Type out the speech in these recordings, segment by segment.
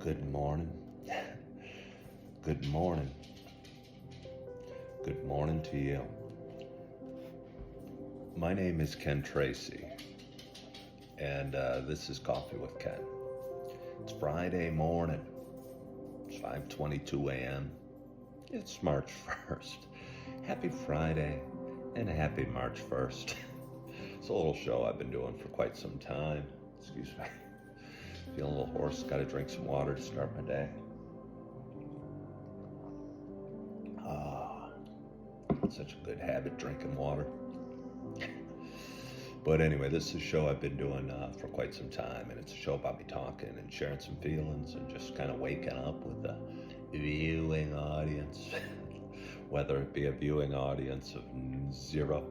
Good morning. Good morning. Good morning to you. My name is Ken Tracy, and this is Coffee with Ken. It's Friday morning. It's 5:22 a.m. It's March 1st. Happy Friday and happy March 1st. It's a little show I've been doing for quite some time. Excuse me. Feeling a little hoarse. Got to drink some water to start my day. Such a good habit, drinking water. But anyway, this is a show I've been doing for quite some time, and it's a show about me talking and sharing some feelings and just kind of waking up with a viewing audience, whether it be a viewing audience of 0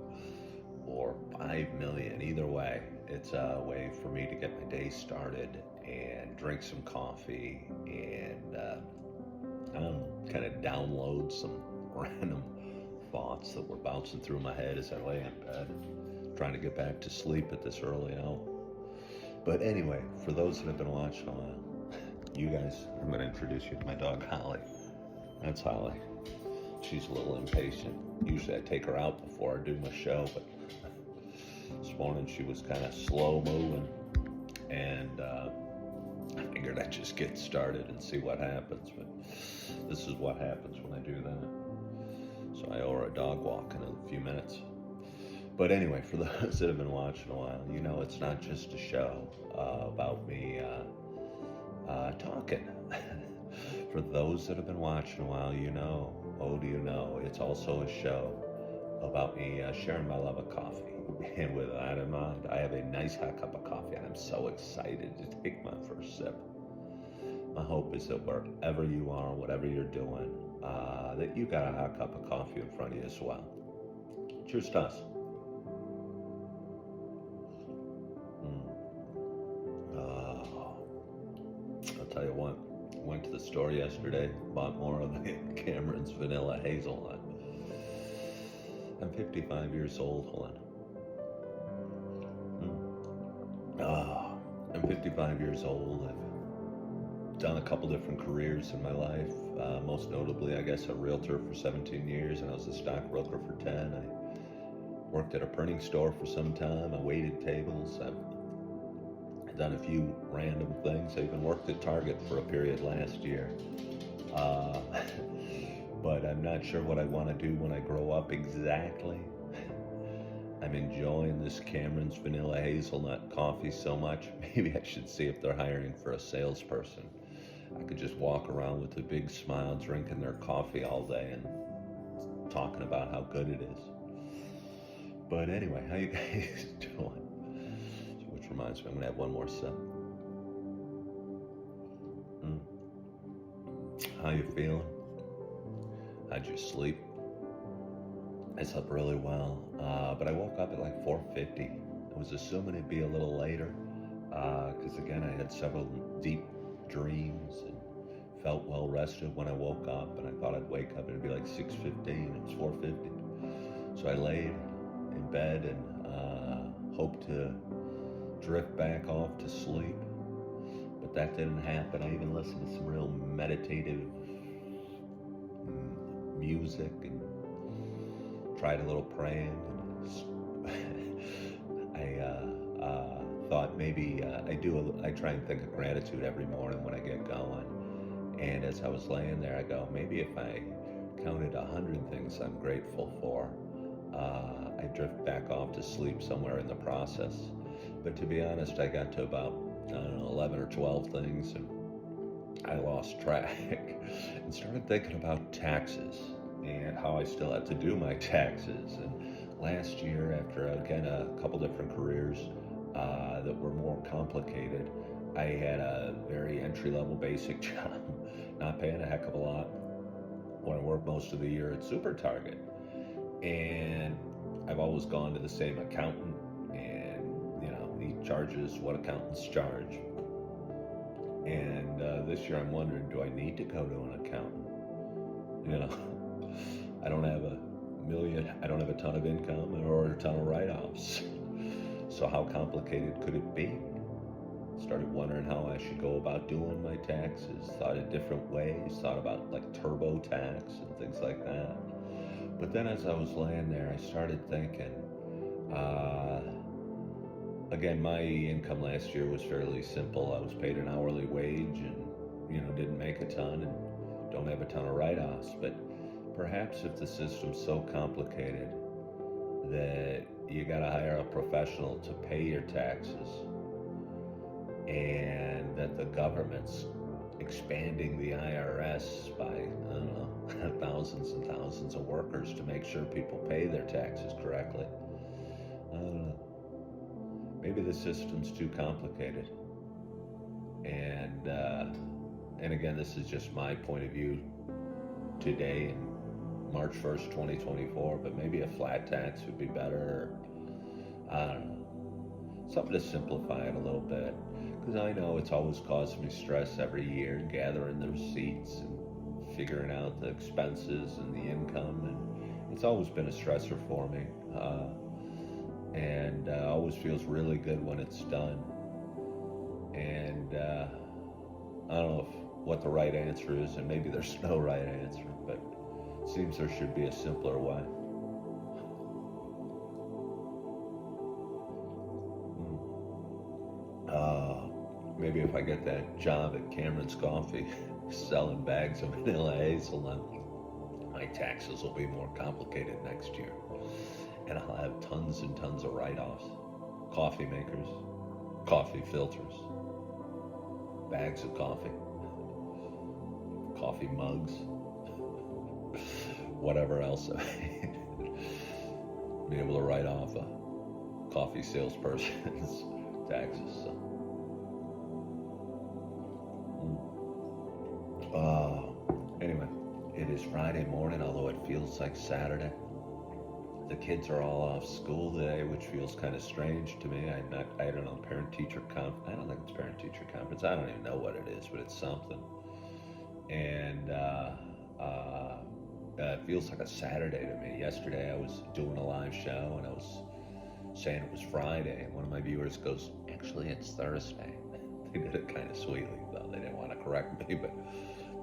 or 5 million. Either way, it's a way for me to get my day started and drink some coffee and I don't know, kind of download some random thoughts that were bouncing through my head as I lay in bed, trying to get back to sleep at this early hour. But anyway, for those that have been watching a while, you guys, I'm going to introduce you to my dog, Holly. That's Holly. She's a little impatient. Usually I take her out before I do my show, but this morning she was kind of slow moving, and I figured I'd just get started and see what happens. But this is what happens when I do that. So I owe her a dog walk in a few minutes. But anyway, for those that have been watching a while, you know it's not just a show about me talking. For those that have been watching a while, you know, oh, do you know, it's also a show about me sharing my love of coffee. And with that in mind, I have a nice hot cup of coffee, and I'm so excited to take my first sip. My hope is that wherever you are, whatever you're doing, that you got a hot cup of coffee in front of you as well. Cheers to us. I'll tell you what, went to the store yesterday, bought more of the Cameron's Vanilla Hazelnut. I'm 55 years old, hold on. I'm 55 years old. I've done a couple different careers in my life. Most notably, I guess, a realtor for 17 years, and I was a stockbroker for 10. I worked at a printing store for some time. I waited tables. I've done a few random things. I even worked at Target for a period last year. But I'm not sure what I want to do when I grow up exactly. I'm enjoying this Cameron's Vanilla Hazelnut coffee so much. Maybe I should see if they're hiring for a salesperson. I could just walk around with a big smile, drinking their coffee all day and talking about how good it is. But anyway, how you guys doing? Which reminds me, I'm gonna have one more sip. How you feeling? How'd you sleep? I slept really well, but I woke up at like 4:50. I was assuming it'd be a little later, because again, I had several deep dreams and felt well rested when I woke up, and I thought I'd wake up and it'd be like 6:15. It was 4:50. So I laid in bed and hoped to drift back off to sleep, but that didn't happen. I even listened to some real meditative music and tried a little praying. I thought maybe I try and think of gratitude every morning when I get going. And as I was laying there, I go, maybe if I counted 100 things I'm grateful for, I drift back off to sleep somewhere in the process. But to be honest, I got to about, 11 or 12 things, and I lost track and started thinking about taxes and how I still had to do my taxes. And last year, after again a couple different careers that were more complicated, I had a very entry-level basic job, not paying a heck of a lot, when I worked most of the year at Super Target. And I've always gone to the same accountant, and he charges what accountants charge. And this year I'm wondering, do I need to go to an accountant? I don't have I don't have a ton of income or a ton of write-offs. So how complicated could it be? Started wondering how I should go about doing my taxes, thought of different ways, thought about like TurboTax and things like that. But then as I was laying there, I started thinking, uh, again, my income last year was fairly simple. I was paid an hourly wage and, didn't make a ton and don't have a ton of write-offs. But perhaps if the system's so complicated that you got to hire a professional to pay your taxes, and that the government's expanding the IRS by, I don't know, thousands and thousands of workers to make sure people pay their taxes correctly. I don't know. Maybe the system's too complicated. And again, this is just my point of view today in March 1st, 2024, but maybe a flat tax would be better. I don't know. Something to simplify it a little bit. Because I know it's always caused me stress every year, gathering the receipts and figuring out the expenses and the income. And it's always been a stressor for me. And always feels really good when it's done. And I don't know what the right answer is, and maybe there's no right answer, but it seems there should be a simpler way. Maybe if I get that job at Cameron's Coffee selling bags of vanilla hazelnut, my taxes will be more complicated next year. And I'll have tons and tons of write-offs. Coffee makers, coffee filters, bags of coffee, coffee mugs, whatever else I made. Be able to write off a coffee salesperson's taxes. So. Anyway, it is Friday morning, although it feels like Saturday. The kids are all off school today, which feels kind of strange to me. I don't know, parent-teacher conference. I don't think it's parent-teacher conference. I don't even know what it is, but it's something. And it feels like a Saturday to me. Yesterday I was doing a live show and I was saying it was Friday, and one of my viewers goes, "Actually, it's Thursday." They did it kind of sweetly, though. They didn't want to correct me, but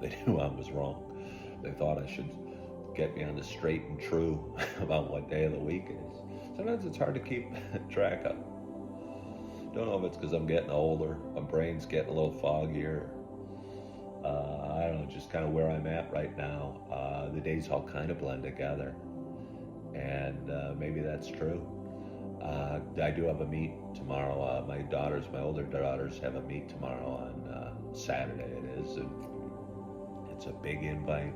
they knew I was wrong. They thought I should get me on the straight and true about what day of the week it is. Sometimes it's hard to keep track of. Don't know if it's because I'm getting older, my brain's getting a little foggier. I don't know, just kind of where I'm at right now. The days all kind of blend together, and maybe that's true. I do have a meet tomorrow. My older daughters have a meet tomorrow on Saturday. It is. It's a big invite.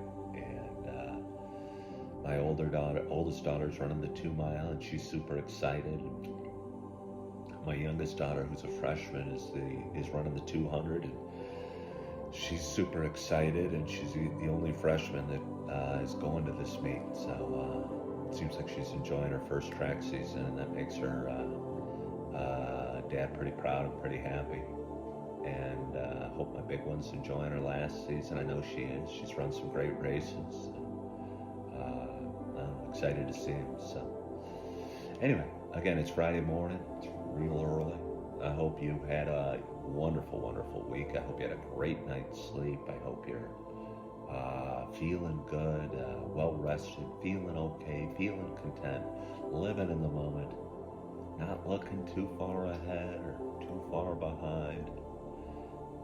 My oldest daughter's running the 2 mile, and she's super excited. My youngest daughter, who's a freshman, is running the 200, and she's super excited. And she's the only freshman that is going to this meet. So it seems like she's enjoying her first track season, and that makes her dad pretty proud and pretty happy. And I hope my big one's enjoying her last season. I know she is. She's run some great races. I'm excited to see him. So anyway, again, it's Friday morning. It's real early. I hope you had a wonderful, wonderful week. I hope you had a great night's sleep. I hope you're feeling good, well rested, feeling okay, feeling content, living in the moment, not looking too far ahead or too far behind.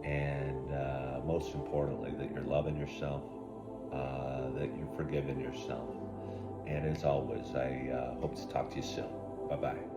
And most importantly, that you're loving yourself, that you're forgiving yourself. And as always, I hope to talk to you soon. Bye-bye.